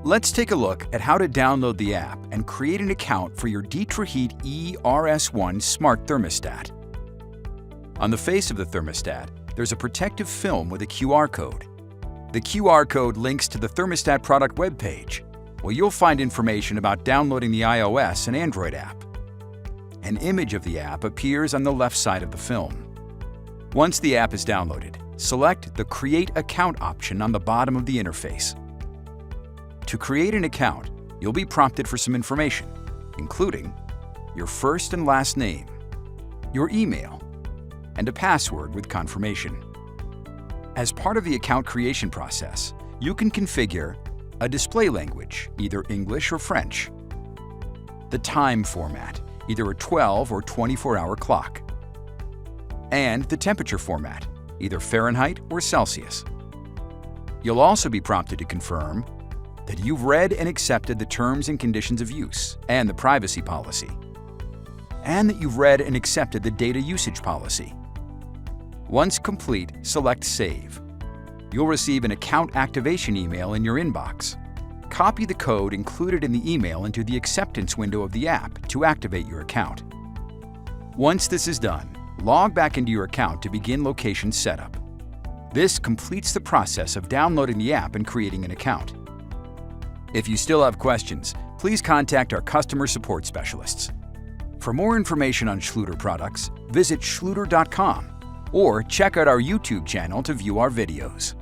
Let's take a look at how to download the app and create an account for your DITRA-HEAT-E-RS1 smart thermostat. On the face of the thermostat, there's a protective film with a QR code. The QR code links to the thermostat product webpage, where you'll find information about downloading the iOS and Android app. An image of the app appears on the left side of the film. Once the app is downloaded, select the Create Account option on the bottom of the interface. To create an account, you'll be prompted for some information, including your first and last name, your email, and a password with confirmation. As part of the account creation process, you can configure a display language, either English or French, the time format, either a 12 or 24-hour clock, and the temperature format, either Fahrenheit or Celsius. You'll also be prompted to confirm that you've read and accepted the terms and conditions of use and the privacy policy, and that you've read and accepted the data usage policy. Once complete, select Save. You'll receive an account activation email in your inbox. Copy the code included in the email into the acceptance window of the app to activate your account. Once this is done, log back into your account to begin location setup. This completes the process of downloading the app and creating an account. If you still have questions, please contact our customer support specialists. For more information on Schluter products, visit schluter.com or check out our YouTube channel to view our videos.